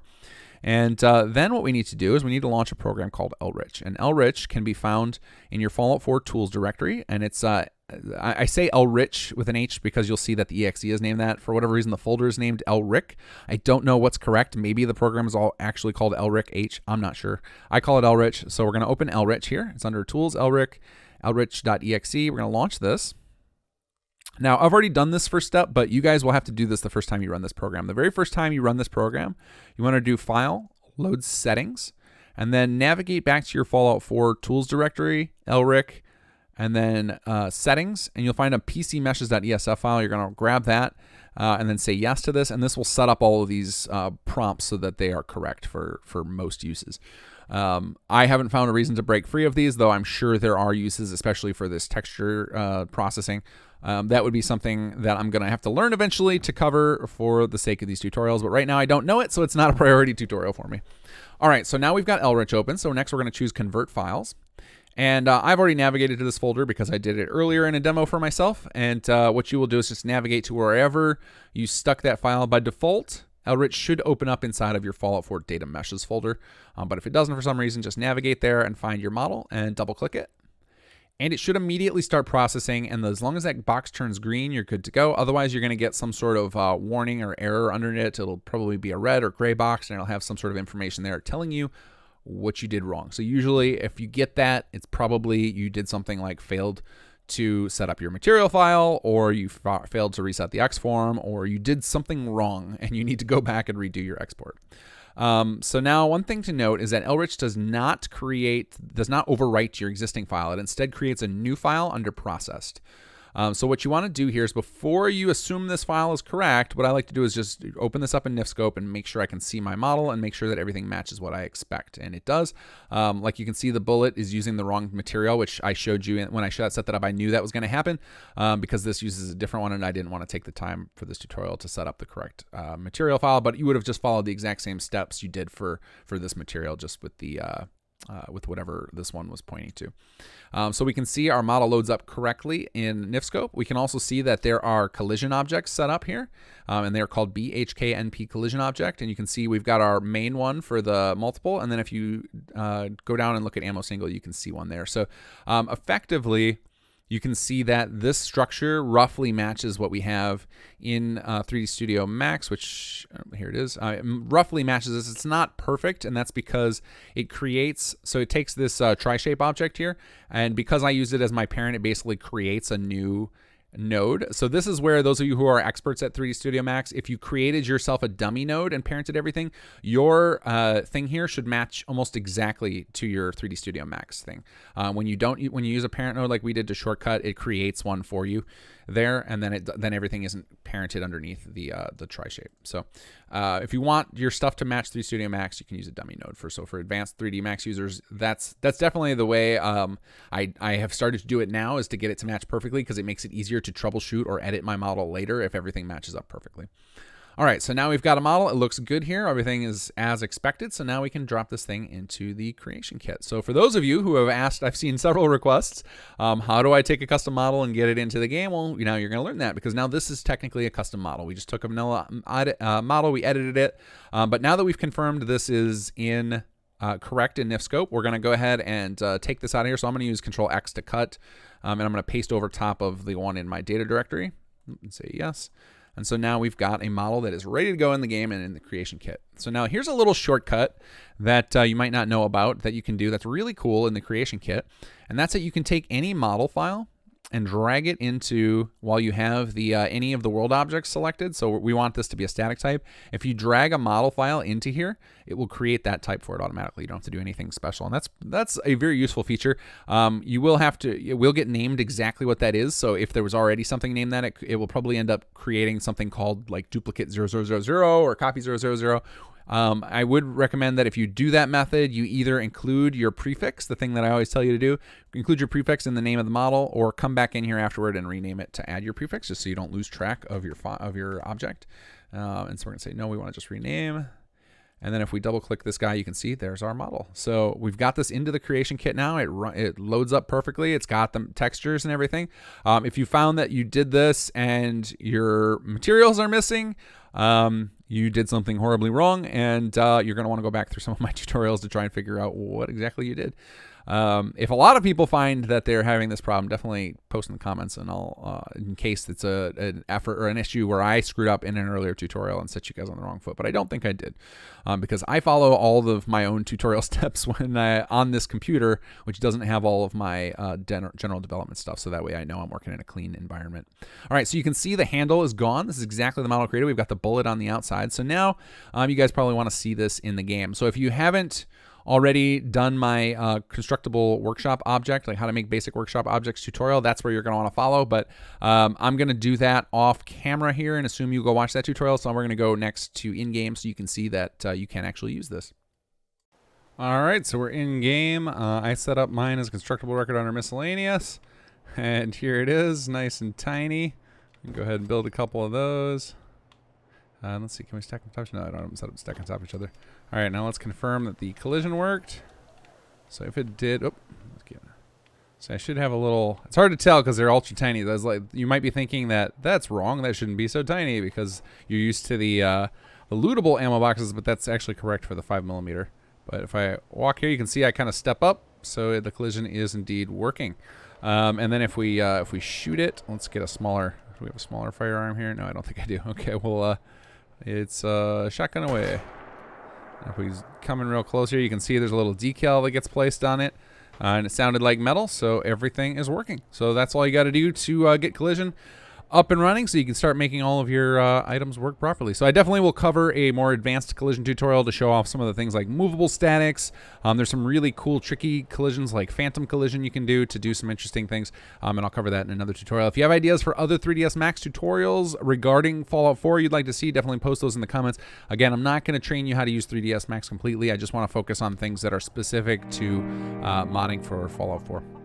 And then what we need to do is we need to launch a program called LRich. And LRich can be found in your Fallout 4 tools directory. And it's, I say LRich with an H because you'll see that the exe is named that. For whatever reason, the folder is named LRich. I don't know what's correct. Maybe the program is all actually called LRich H. I'm not sure. I call it LRich. So we're going to open LRich here. It's under tools, LRich, lrich.exe. We're going to launch this. Now, I've already done this first step, but you guys will have to do this the first time you run this program. The very first time you run this program, you want to do File, Load Settings, and then navigate back to your Fallout 4 Tools directory, LRich, and then Settings, and you'll find a PCMeshes.esf file. You're going to grab that and then say yes to this, and this will set up all of these prompts so that they are correct for most uses. I haven't found a reason to break free of these, though I'm sure there are uses, especially for this texture processing. That would be something that I'm going to have to learn eventually to cover for the sake of these tutorials, but right now I don't know it, so it's not a priority tutorial for me. All right, so now we've got LRich open, so next we're going to choose Convert Files. And I've already navigated to this folder because I did it earlier in a demo for myself, and what you will do is just navigate to wherever you stuck that file. By default, LRich should open up inside of your Fallout 4 Data Meshes folder, but if it doesn't for some reason, just navigate there and find your model and double-click it. And it should immediately start processing, and as long as that box turns green, you're good to go. Otherwise, you're going to get some sort of warning or error under it. It'll probably be a red or gray box, and it'll have some sort of information there telling you what you did wrong. So usually, if you get that, it's probably you did something like failed to set up your material file, or you failed to reset the Xform, or you did something wrong, and you need to go back and redo your export. So now one thing to note is that LRich does not overwrite your existing file. It instead creates a new file under processed. So what you want to do here is before you assume this file is correct, what I like to do is just open this up in NifScope and make sure I can see my model and make sure that everything matches what I expect. And it does. Like you can see, the bullet is using the wrong material, which I showed you when I set that up. I knew that was going to happen because this uses a different one, and I didn't want to take the time for this tutorial to set up the correct material file. But you would have just followed the exact same steps you did for this material, just with the with whatever this one was pointing to. So we can see our model loads up correctly in NifScope. We can also see that there are collision objects set up here, and they're called BHKNP collision object. And you can see we've got our main one for the multiple, and then if you go down and look at ammo single, you can see one there. So effectively, you can see that this structure roughly matches what we have in 3D Studio Max, which here it is, roughly matches this. It's not perfect, and that's because it creates, so it takes this tri-shape object here, and because I used it as my parent, it basically creates a new node. So this is where those of you who are experts at 3D Studio Max, if you created yourself a dummy node and parented everything, your thing here should match almost exactly to your 3D Studio Max thing. When you use a parent node like we did to shortcut, it creates one for you there, and then everything isn't parented underneath the tri-shape. So if you want your stuff to match 3D Studio Max, you can use a dummy node for advanced 3D Max users. That's definitely the way I have started to do it now, is to get it to match perfectly, because it makes it easier to troubleshoot or edit my model later if everything matches up perfectly. All right, so now we've got a model. It looks good here. Everything is as expected. So now we can drop this thing into the creation kit. So for those of you who have asked, I've seen several requests, how do I take a custom model and get it into the game? Well, now you're going to learn that, because now this is technically a custom model. We just took a vanilla model, we edited it. But now that we've confirmed this is in correct in NIF scope, we're going to go ahead and take this out of here. So I'm going to use Control X to cut, and I'm going to paste over top of the one in my data directory and say yes. And so now we've got a model that is ready to go in the game and in the creation kit. So now here's a little shortcut that you might not know about that you can do that's really cool in the creation kit. And that's that you can take any model file and drag it into, while you have the any of the world objects selected. So we want this to be a static type. If you drag a model file into here, it will create that type for it automatically. You don't have to do anything special, and that's a very useful feature. You will have to, it will get named exactly what that is. So if there was already something named that, it will probably end up creating something called like duplicate 0000 or copy 000. I would recommend that if you do that method, you either include your prefix, the thing that I always tell you to do, include your prefix in the name of the model, or come back in here afterward and rename it to add your prefix, just so you don't lose track of your object. And so we're gonna say, no, we wanna just rename. And then if we double click this guy, you can see there's our model. So we've got this into the creation kit now. It loads up perfectly. It's got the textures and everything. If you found that you did this and your materials are missing, you did something horribly wrong, and you're going to want to go back through some of my tutorials to try and figure out what exactly you did. If a lot of people find that they're having this problem, definitely post in the comments, and I'll, in case it's an effort or an issue where I screwed up in an earlier tutorial and set you guys on the wrong foot. But I don't think I did, because I follow all of my own tutorial steps when on this computer, which doesn't have all of my general development stuff. So that way I know I'm working in a clean environment. All right, so you can see the handle is gone. This is exactly the model created. We've got the bullet on the outside. So now you guys probably want to see this in the game. So if you haven't already done my constructible workshop object, like how to make basic workshop objects tutorial, that's where you're going to want to follow. But I'm going to do that off camera here and assume you go watch that tutorial. So we're going to go next to in-game so you can see that you can actually use this. All right, so we're in game. I set up mine as constructible record under miscellaneous, and here it is, nice and tiny. You can go ahead and build a couple of those. Let's see, can we stack on top? No, I don't have them set up stack on top of each other. All right, now let's confirm that the collision worked. So if it did, so I should have a little, it's hard to tell because they're ultra tiny. That's like, you might be thinking that that's wrong, that shouldn't be so tiny because you're used to the lootable ammo boxes, but that's actually correct for the 5mm. But if I walk here, you can see I kind of step up, so the collision is indeed working. And then if we shoot it, let's get a smaller, do we have a smaller firearm here? No, I don't think I do. Okay, well, it's shotgun away. If we come in real close here, you can see there's a little decal that gets placed on it. And it sounded like metal, so everything is working. So that's all you got to do to get collision up and running, so you can start making all of your items work properly. So I definitely will cover a more advanced collision tutorial to show off some of the things like movable statics. There's some really cool, tricky collisions like phantom collision you can do to do some interesting things, and I'll cover that in another tutorial. If you have ideas for other 3ds Max tutorials regarding Fallout 4 you'd like to see, definitely post those in the comments. Again, I'm not going to train you how to use 3ds Max completely. I just want to focus on things that are specific to modding for Fallout 4.